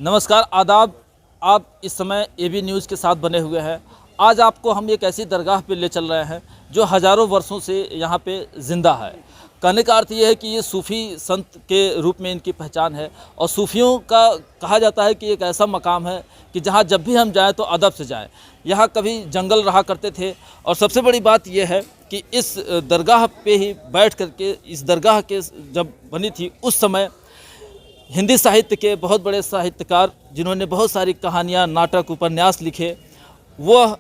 नमस्कार आदाब। आप इस समय एबी न्यूज़ के साथ बने हुए हैं। आज आपको हम एक ऐसी दरगाह पे ले चल रहे हैं जो हज़ारों वर्षों से यहाँ पे ज़िंदा है। कहने का अर्थ ये है कि ये सूफ़ी संत के रूप में इनकी पहचान है और सूफ़ियों का कहा जाता है कि एक ऐसा मकाम है कि जहाँ जब भी हम जाएँ तो अदब से जाएँ। यहाँ कभी जंगल रहा करते थे और सबसे बड़ी बात यह है कि इस दरगाह पे ही बैठ करके इस दरगाह के जब बनी थी उस समय हिंदी साहित्य के बहुत बड़े साहित्यकार जिन्होंने बहुत सारी कहानियाँ, नाटक, उपन्यास लिखे, वह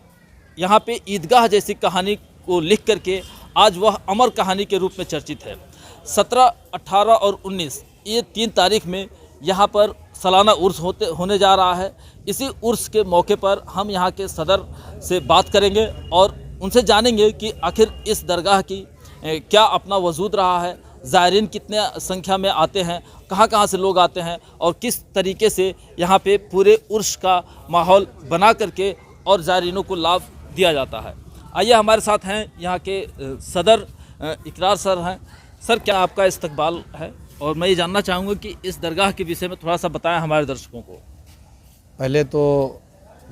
यहाँ पे ईदगाह जैसी कहानी को लिख करके आज वह अमर कहानी के रूप में चर्चित है। 17, 18 और 19 ये 3 तारीख में यहाँ पर सालाना उर्स होने जा रहा है। इसी उर्स के मौके पर हम यहाँ के सदर से बात करेंगे और उनसे जानेंगे कि आखिर इस दरगाह की क्या अपना वजूद रहा है, ज़ायरीन कितने संख्या में आते हैं, कहाँ से लोग आते हैं और किस तरीके से यहाँ पे पूरे उर्स का माहौल बना करके और ज़ायरीनों को लाभ दिया जाता है। आइए हमारे साथ हैं यहाँ के सदर इकरार सर हैं। सर, क्या आपका इस्तकबाल है और मैं ये जानना चाहूँगा कि इस दरगाह के विषय में थोड़ा सा बताएं हमारे दर्शकों को। पहले तो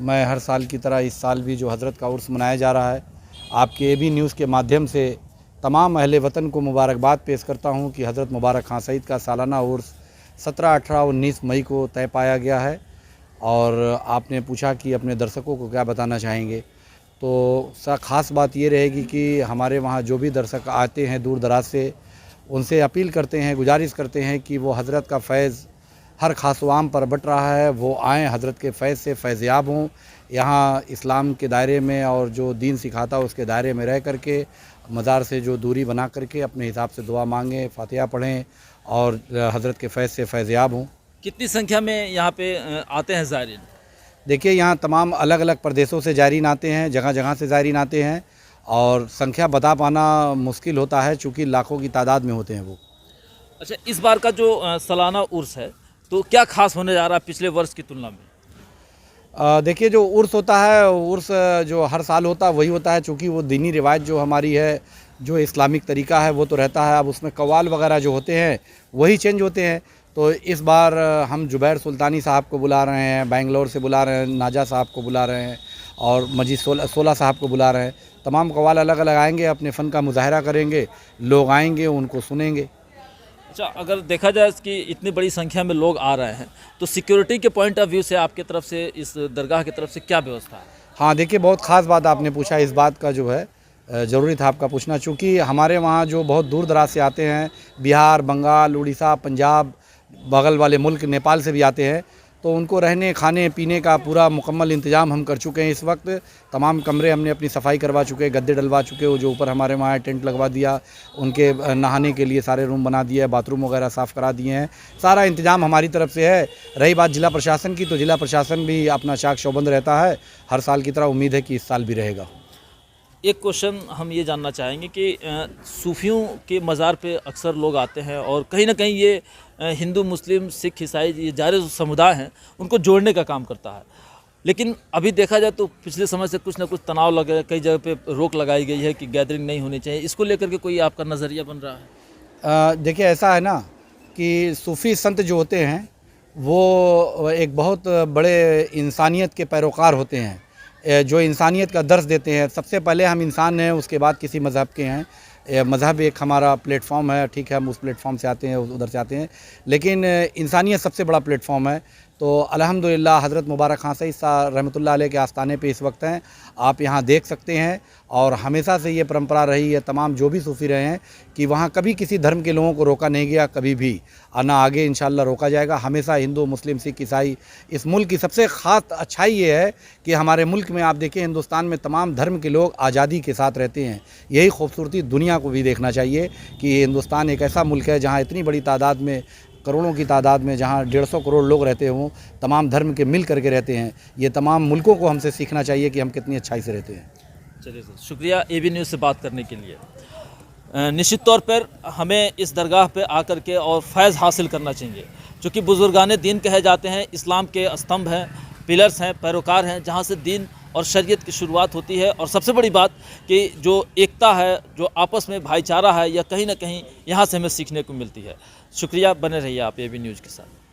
मैं हर साल की तरह इस साल भी जो हज़रत का उर्स मनाया जा रहा है, आपके एबी न्यूज़ के माध्यम से तमाम अहले वतन को मुबारकबाद पेश करता हूँ कि हज़रत मुबारक खां सईद का सालाना उर्स 17, 18, 19 मई को तय पाया गया है। और आपने पूछा कि अपने दर्शकों को क्या बताना चाहेंगे, तो ख़ास बात ये रहेगी कि हमारे वहाँ जो भी दर्शक आते हैं दूर दराज से, उनसे अपील करते हैं, गुजारिश करते हैं कि वो हज़रत का फैज़ हर खासवाम पर बट रहा है, वो आएँ, हज़रत के फैज़ से फैज़याब हों। यहाँ इस्लाम के दायरे में और जो दीन सिखाता है उसके दायरे में रह करके मज़ार से जो दूरी बना करके अपने हिसाब से दुआ मांगें, फातिहा पढ़ें और हज़रत के फैज़ से फैज़याब हों। कितनी संख्या में यहाँ पे आते हैं ज़ायरीन? देखिए, यहाँ तमाम अलग अलग प्रदेशों से ज़ायरीन आते हैं, जगह जगह से ज़ायरीन आते हैं और संख्या बता पाना मुश्किल होता है चूँकि लाखों की तादाद में होते हैं वो। अच्छा, इस बार का जो सालाना उर्स है तो क्या खास होने जा रहा है पिछले वर्ष की तुलना में? देखिए, जो उर्स होता है, उर्स जो हर साल होता है वही होता है, चूँकि वो दीनी रिवायत जो हमारी है, जो इस्लामिक तरीका है वो तो रहता है। अब उसमें कव्वाल वगैरह जो होते हैं वही चेंज होते हैं। तो इस बार हम जुबैर सुल्तानी साहब को बुला रहे हैं, बेंगलोर से बुला रहे हैं, नाजा साहब को बुला रहे हैं और मजीद सोला साहब को बुला रहे हैं। तमाम कव्वाल अलग अलग आएंगे, अपने फ़न का मुजाहरा करेंगे, लोग आएंगे, उनको सुनेंगे। अच्छा, अगर देखा जाए कि इतनी बड़ी संख्या में लोग आ रहे हैं तो सिक्योरिटी के पॉइंट ऑफ व्यू से आपकी तरफ से इस दरगाह की तरफ से क्या व्यवस्था है? हाँ, देखिए, बहुत ख़ास बात आपने पूछा। इस बात का जो है ज़रूरी था आपका पूछना, चूँकि हमारे वहाँ जो बहुत दूर दराज से आते हैं, बिहार, बंगाल, उड़ीसा, पंजाब, बगल वाले मुल्क नेपाल से भी आते हैं, तो उनको रहने, खाने, पीने का पूरा मुकम्मल इंतज़ाम हम कर चुके हैं। इस वक्त तमाम कमरे हमने अपनी सफाई करवा चुके हैं, गद्दे डलवा चुके हैं, वो जो ऊपर हमारे वहाँ टेंट लगवा दिया, उनके नहाने के लिए सारे रूम बना दिए, बाथरूम वगैरह साफ़ करा दिए हैं। सारा इंतज़ाम हमारी तरफ से है। रही बात जिला प्रशासन की, तो जिला प्रशासन भी अपना चाक चौबंद रहता है, हर साल की तरह उम्मीद है कि इस साल भी रहेगा। एक क्वेश्चन हम ये जानना चाहेंगे कि सूफियों के मज़ार पे अक्सर लोग आते हैं और कहीं ना कहीं ये हिंदू, मुस्लिम, सिख, ईसाई ये सारे समुदाय हैं उनको जोड़ने का काम करता है। लेकिन अभी देखा जाए तो पिछले समय से कुछ ना कुछ तनाव लगे, कई जगह पे रोक लगाई गई है कि गैदरिंग नहीं होनी चाहिए। इसको लेकर के कोई आपका नज़रिया बन रहा है? देखिए, ऐसा है ना कि सूफ़ी संत जो होते हैं वो एक बहुत बड़े इंसानियत के पैरोकार होते हैं, जो इंसानियत का दर्स देते हैं। सबसे पहले हम इंसान हैं, उसके बाद किसी मज़हब के हैं। मज़हब एक हमारा प्लेटफॉर्म है, ठीक है, हम उस प्लेटफॉर्म से आते हैं, उधर से आते हैं, लेकिन इंसानियत सबसे बड़ा प्लेटफॉर्म है। तो अल्हम्दुलिल्लाह हज़रत मुबारक खां सईद साहब रहमतुल्लाह अलैह के आस्थाने पे इस वक्त हैं, आप यहाँ देख सकते हैं। और हमेशा से ये परंपरा रही है, तमाम जो भी सूफ़ी रहे हैं, कि वहाँ कभी किसी धर्म के लोगों को रोका नहीं गया, कभी भी, और ना आगे इंशाअल्लाह रोका जाएगा। हमेशा हिंदू, मुस्लिम, सिख, ईसाई, इस मुल्क की सबसे ख़ास अच्छाई ये है कि हमारे मुल्क में आप देखिए, हिंदुस्तान में तमाम धर्म के लोग आज़ादी के साथ रहते हैं। यही खूबसूरती दुनिया को भी देखना चाहिए कि हिंदुस्तान एक ऐसा मुल्क है जहाँ इतनी बड़ी तादाद में, करोड़ों की तादाद में, जहाँ 150 करोड़ लोग रहते हों, तमाम धर्म के मिल करके रहते हैं। ये तमाम मुल्कों को हमसे सीखना चाहिए कि हम कितनी अच्छाई से रहते हैं। चलिए सर, शुक्रिया एबी न्यूज़ से बात करने के लिए। निश्चित तौर पर हमें इस दरगाह पे आकर के और फैज़ हासिल करना चाहिए, क्योंकि बुज़ुर्गान दीन कहे जाते हैं, इस्लाम के स्तंभ हैं, पिलर्स हैं, पैरोकार हैं, जहाँ से दीन और शरीयत की शुरुआत होती है। और सबसे बड़ी बात कि जो एकता है, जो आपस में भाईचारा है, यह कहीं ना कहीं यहाँ से हमें सीखने को मिलती है। शुक्रिया, बने रहिए आप एबी न्यूज़ के साथ।